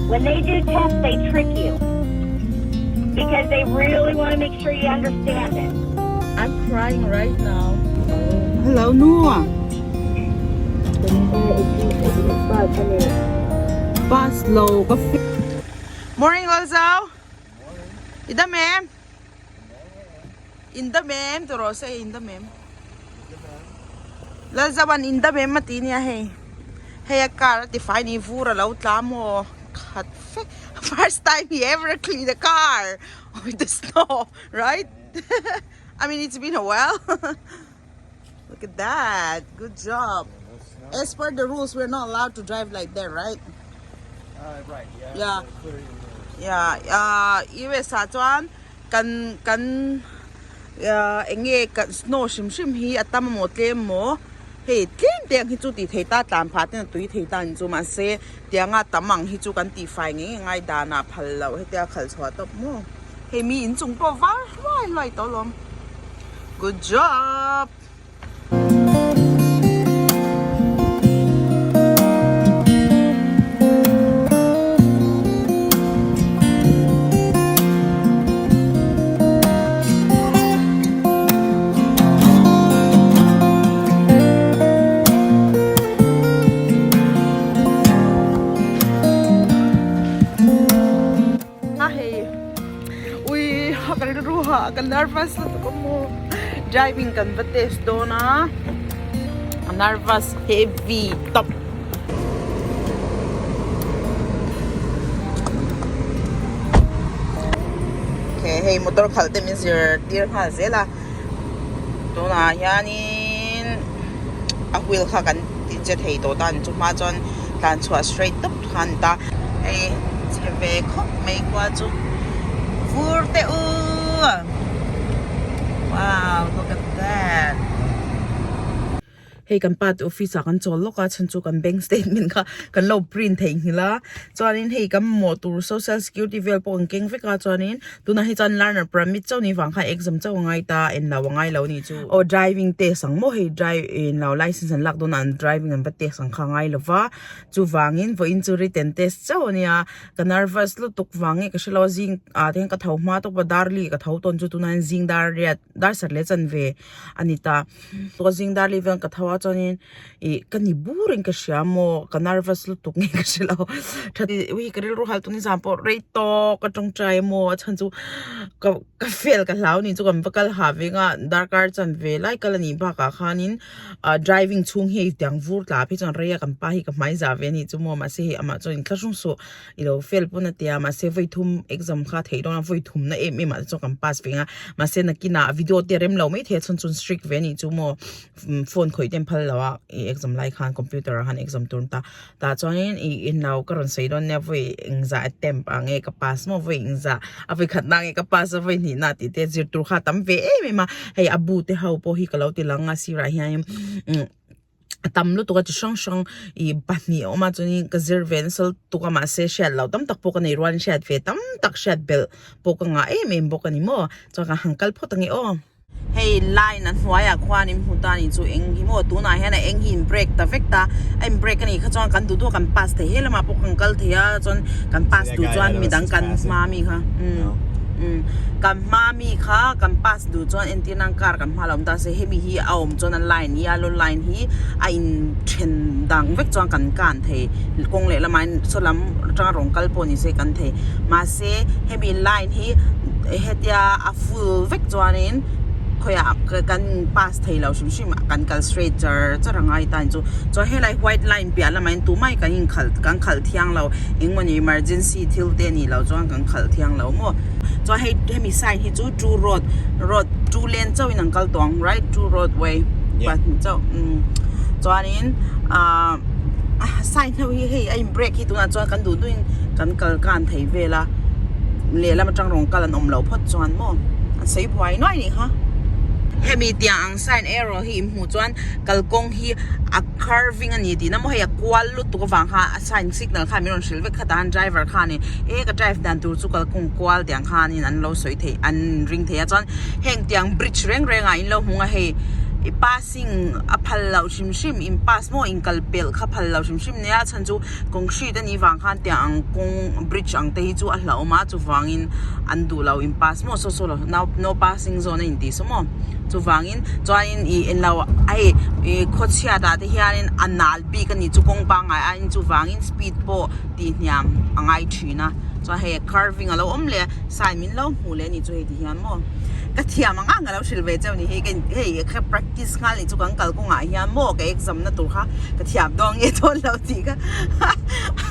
When they do tests, they trick you because they really want to make sure you understand it. I'm crying right now. Hello, Noah. Bus low. Morning, Lozo. In the ma'am. In the ma'am. To Rosa, in the ma'am. Lozo, one in the ma'am, Matinia, hey. Hey, a car, the fine for a loud lamo. First time he ever cleaned the car with the snow, right? I mean, it's been a while. Look at that. Good job. As per the rules, we're not allowed to drive like that, right? Right, Yeah. Yeah. USA จวนกันเองกันสโนว์ชิมฮีอัตมาหมดเลยหมอเฮ้ยเที่ยงเดียงที่จูตีเทตาตามพาที่ตุยเทตาจูมาเสียเดียงอ่ะตามังที่จูกันตีไฟง่ายดานาพัลเราให้เดียขัลสวัสดิ์หมอเฮ้ยมีอินจุงปะว้ายลอยตัวลม Good job kan nervous na to mo driving kan bates do na nervous heavy top okay hey motor khalte means your dear khazela do na yanin a wheel kha kan je thei to tan chu ma chon tan chua straight top khan ta hey cheve khop mai kwa chu furte Wow, look at that. Hey, kan pat office kan chol lo ka chan chu kan bank statement ka kan lo print thein hila chuanin hei kan motor social security vel po keng ve ka chuanin tuna hi chan learner permit chaw ni wang kha exam chaw ngai ta en la wangai lo ni chu o driving test sang mo hei drive in lo license an lak don an driving an test sang kha ngai lo wa chu wangin vo in chu written test chaw nia ka nervous lo tuk wangi ka shilo jing a theng ka thau ma to ba darli ka thau ton chu tunan jing dar sar le chan ve anita to jing darli ven ka thawa chonin e kani buring ka siamo ka nervous lu tuk nge ka silo thati wi karil ru hal tuni sampo reito ka tong trai mo chan chu ka fail ka hlaw ni chu kam bakal havinga darkar chan ve lai kalani ba ka khanin driving chung he tyang vur la phi chan ria kam pa hi ka mai za ve ni chu mo ma se ama chon thlasung so ilo fail puna tia ma se voi thum exam kha thei dona voi thum na em ma chu kam pass venga ma se na kina video te rem lo mai the chon chun strict ve ni chu mo phone khoi tem phal lawa exam lai khan computer han exam turn ta chuanin in now karon sei don ne voi ingza attempt ange ka pass mo voi ingza avoi khatna nge ka pass voi ni na ti te zir tur kha tam ve e ma hei abu te hau po hi kalau ti langa si ra hiam tam lu to ka chang I bani o ma chuni ka zirven sal to ka ma se shell law tam tak po ka nei ruan shed ve tam tak shed bel po ka nga e mem bo ka ni mo cha ka hankal pho tangi o hey line an huaya khwan im hutani chu eng hi mo tu na hena eng hin break ta vekta I'm break ani kha chon kan du to kan pass the hela ma po kan kal thia chon kan pass du chon mi dang kan ma mi kha kan ma mi kha kan pass du chon en tinang kar kan halom ta se hemi hi aom chon an line yellow line hi a in chen dang vek chon kan the kong le la main solam tang rong kal po ni se kan the ma se hemi line hi hetia a full vek chon in khoya kan pass thei lo shim kan kal straight charangai tan chu cho helai white line pia la main tu mai kan in kan khal thiang lo engmani emergency thil te ni lo chong kan khal thiang lo mo cho hey mi sign hi chu two lane chau in kal tong right two road way but chau cho anin sign hi ai break hi tu na cho kan du duin kan kal kan thei vela le la ma chang rong kal an om lo phot chuan mo sei phwai noi ni ha hemi tiang sign arrow hi mu chuan kalkong hi a curving ani ti na mo he kwal lu tu wang ha sign signal kha mi ron silve khatan driver kha ni ka drive dan tur chu kalkong kwal tiang kha ni an lo soi thei an ring thei chuan heng tiang bridge reng a in lo hunga he i passing a phal lau shim in pass mo in kalpel kha phal lau shim nia chan chu kong shi da ni wang khan te ang kong bridge ang te hi chu a hlau ma chu wangin an du lau in pass mo so now no passing zone in ti so mo chu wangin chuanin I in lau ai khochia da te hianin anal bi kan ni chu kong pa ngai a in chu wangin speed po ti hniam angai thina cho he carving alo omle sai min lo mu le ni chu he ti hian mo ka thiam anga ngalo silve chau ni he ken he kha practice nga li chu kang kal ko nga hian mo ka exam na tur kha ka thiam dong e thon lo ti ka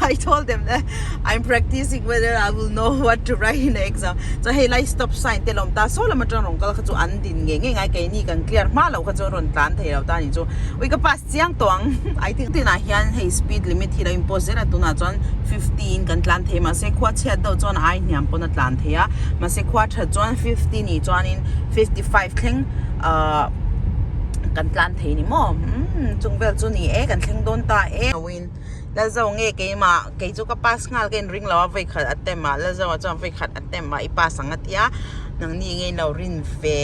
I told them that I'm practicing whether I will know what to write in the exam so hey like stop sign te lom ta so la ma tang rong kal kha chu an din nge ngai kai ni kan clear ma lo kha chu ron tlan thei lo ta ni chu ui ka pass chiang tong I think ti na hian hey speed limit hi lo impose na tu na chon 15 kan tlan thei ma se khwa chet do chon ai niam pon na tlan thei a ma se khwa tha chon 50 ni chon 55 thleng kan tlan thei ni mo chung vel chu ni e kan thleng don ta e win la zo nge ke ma ke chu ka pass ngal ken ring lawa vai khat atem ma la zo chon vai khat atem ma I pass angatia nang ni nge no rin fe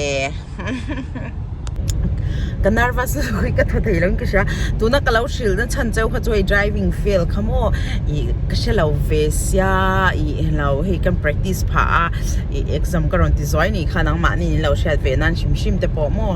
ka nervous hui ka thei long ka sha tu na kalau shil na chan chau kha choi driving fail khamo I ka shalo ve sia I lau he kan practice pha I exam ka ron ti zoi ni khanang ma ni lau shat ve nan shim te po mo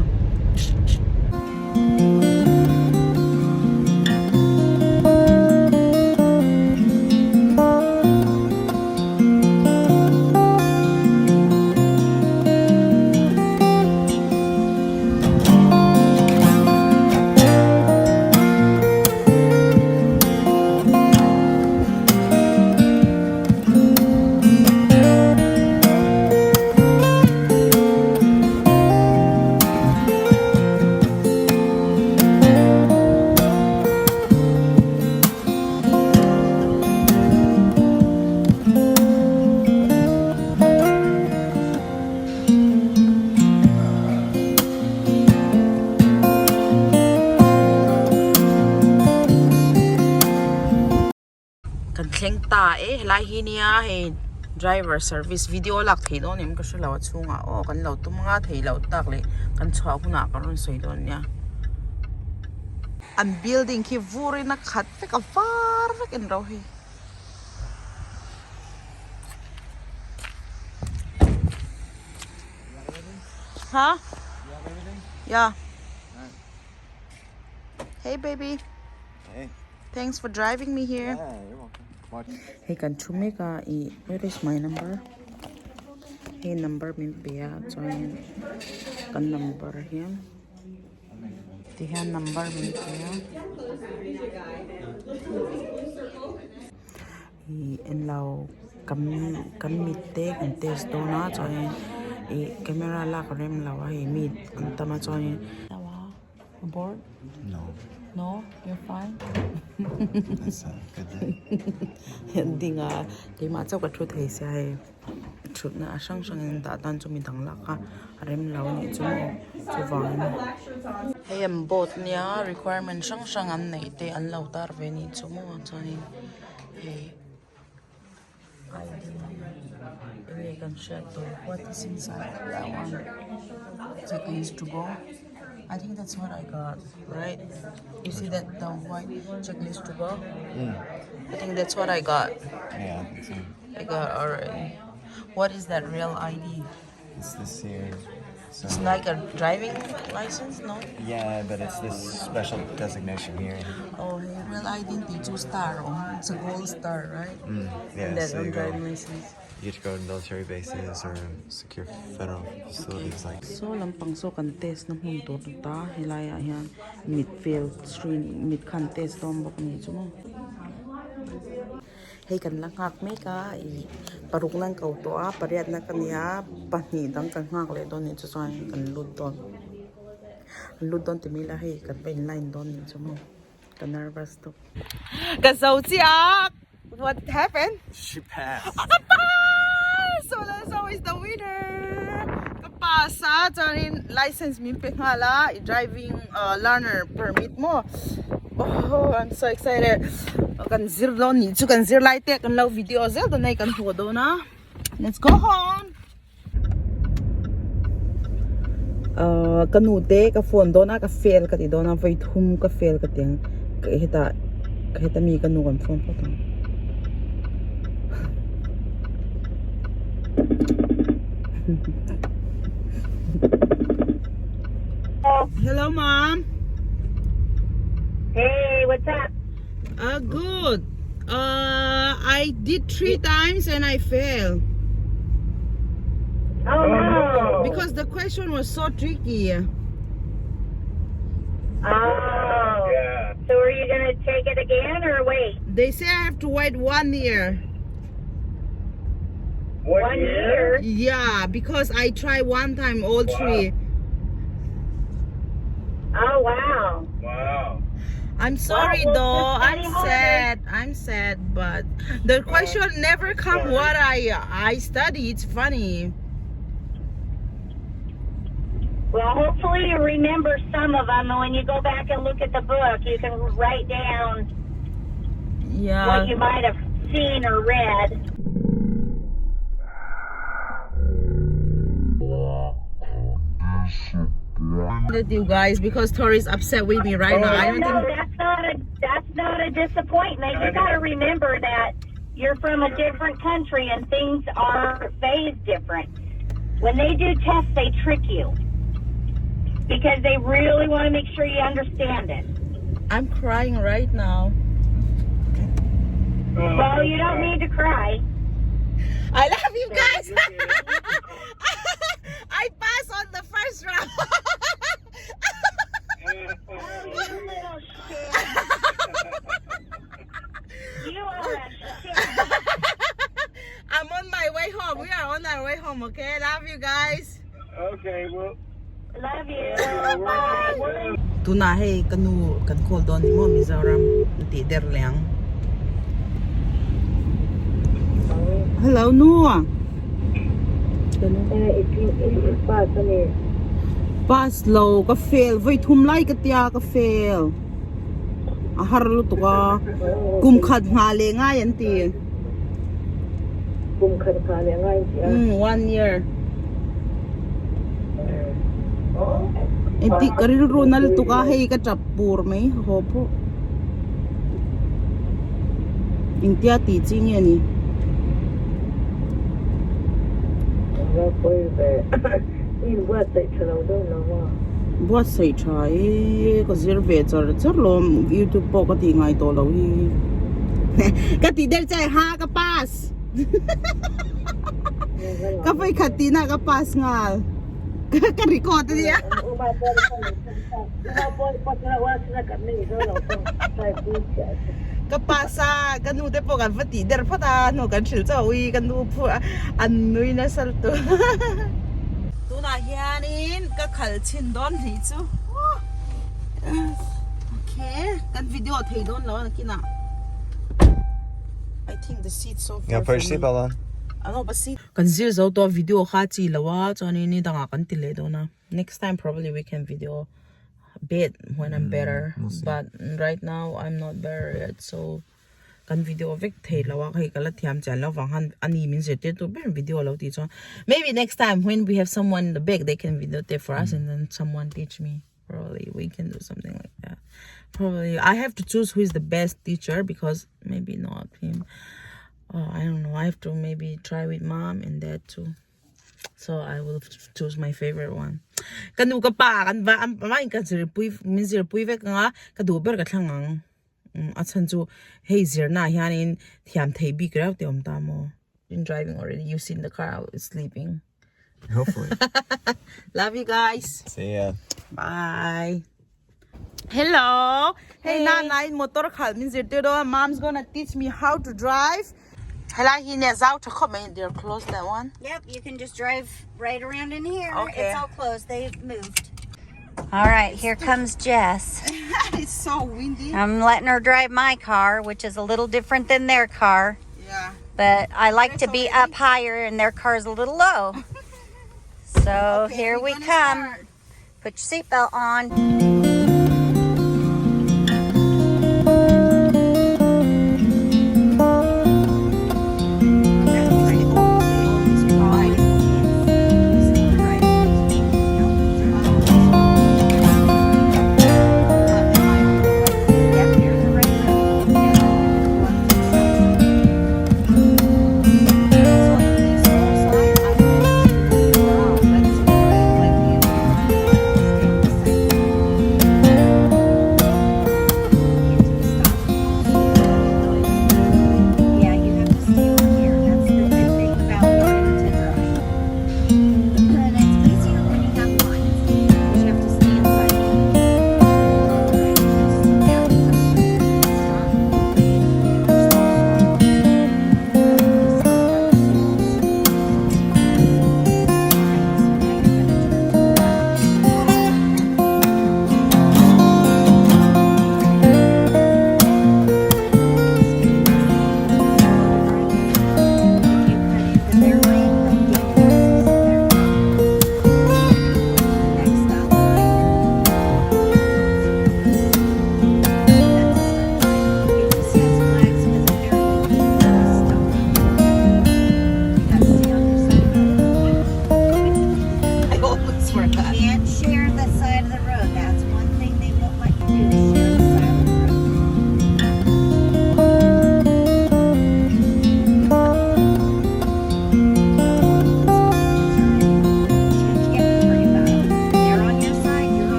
kan thleng ta e lai hi nia he driver service video lak thei don em ka shla wa chunga o kan lo tumanga thei lo tak le kan chwa huna ka ron soi don nia an building ki vuri na khat fe ka far fe ken ro hi huh yeah hey baby Hey. thanks for driving me here Yeah, you're welcome. What? hey kan chume ka where is my number hey number min paya join kan number here the hand number min paya en lau kan mitte kan test do na join camera la rem lawa he meet an tama join lawa aboard no you're fine That's a good day. hindi nga kay ma chau ka thu thei sia he thut na sang in da dan chu mi dang la ka rem law ni chu wang hey am bot nia requirement sang an nei te an law tar ve ni chu mo chani hey I can check what is inside that one checklist to go I think that's what I got, right? You see that the white checklist to go? I think that's what I got. Yeah, I think so. I got already. What is that real ID? It's this here. So, It's like a driving license, no? yeah, but it's this special designation here. Oh, real ID is 2 star. Oh, it's a gold star, right? Yeah, And that so on you go. driving license. You get to go to military bases or secure federal facilities like. So lampang so kan test na hun to ta hilaya yan mid field screen mid kan test dom bok ni chumo hey kan lang hak me ka paruk lang kau to a pariat na kanya pani dang kan hak le don ni chu chuan kan lut don te mila hey kan pen line don ni chumo kan nervous to ka so chiak what happened She passed. so that's always the winner kapasa charin license min pe ngala driving learner permit mo oh I'm so excited kan zir lo ni chu kan zir lai te kan lo video zel do nai kan ho do na let's go home kanute ka phone dona ka fail ka ti dona vai thum ka fail ka tiang ka heta mi kanu kan phone pa tong Hello, Mom. Hey, what's up? Good. I did 3 times and I failed. Oh no. Because the question was so tricky. Oh. Yeah. So are you gonna take it again or wait? They say I have to wait 1 year. 1 year? Yeah, because I tried 1 time all 3. Oh wow. Wow. I'm sorry Well, though. just I'm study harder. sad. I'm sad, but the question never come what I study. It's funny. Well, hopefully you remember some of them, and when you go back and look at the book, you can write down Yeah. what you might have seen or read. With you guys because Tory's upset with me right now. I don't No, think that's not a disappointment. You got to remember that you're from a different country and things are phased different. When they do tests, they trick you because they really want to make sure you understand it. I'm crying right now. Well, you don't need to cry. I love you guys. I passed on the first round. You little shit. You are a shit. I'm on my way home. We are on our way home, okay? Love you guys. Okay, well. Love you. Bye. Tuna hey kanu kan call don ni mo Mizoram ti der lang. Hello Noah. Pass low ka fail vai thum lai ka tia ka fail. A har lu to ka kum khat nga le nga yan ti. 1 year. Enti karil Ronald to ka hey ka chapur mai hopo. Intia teaching yani. Buat sai chai ko zir ve char lom YouTube po ka ti ngai to lo hi. Ka ti der chai ha ka pass. Ka pai khati na ka pass nga. Ka record dia. Kapasa kanu te po kan fati der pata no kan chil cha ui kanu pu an nui na sal tu tu na hianin ka khal chin don hi chu okay kan video thei don lo kina I think the seat so far. Yeah, put your seatbelt on. Ano ba seat kan zir zo to video kha chi lawa chani ni danga kan tile do na next time probably we can video bit when I'm better, but right now I'm not better yet, so can video vek thei lawa khai kala thiam chan lo wang han ani min se te to ben video lo ti cho maybe next time when we have someone in the back they can video tape for us and then someone teach me. Probably we can do something like that. Probably I have to choose who is the best teacher because maybe not him. I don't know, I have to maybe try with mom and dad too. So I will choose my favorite one. Kanu ka pa kan ba am pamain ka zir pui min zir pui vek nga ka du ber ka thlangang achan chu hey zir na hianin thiam thei bi graw te om ta mo been driving already. You seen the car, I was sleeping. Hopefully. Love you guys. See ya. Bye. Hello. Hey Nana, motor khal min zir te do. Mom's gonna teach me how to drive. Hala hi ne zau to come in there, close that one. Yep, you can just drive right around in here. Okay. It's all closed. They've moved. All right, here comes Jess. It's so windy. I'm letting her drive my car, which is a little different than their car. Yeah. But I like to be up higher, and their car's a little low. So here we come. Put your seatbelt on.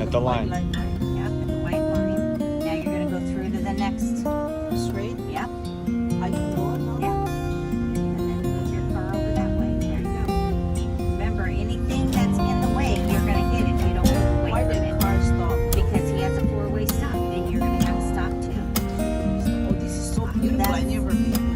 At the line. Yep, at the white line. Now you're gonna go through to the next. Straight. Yep. I can go on. Yeah. And then move your car over that way. There you go. Remember, anything that's in the way, you're gonna hit it. You don't move away Why from did it. car stop? Because he has a four-way stop, and you're gonna have to stop too. Oh, this is so beautiful. I never been.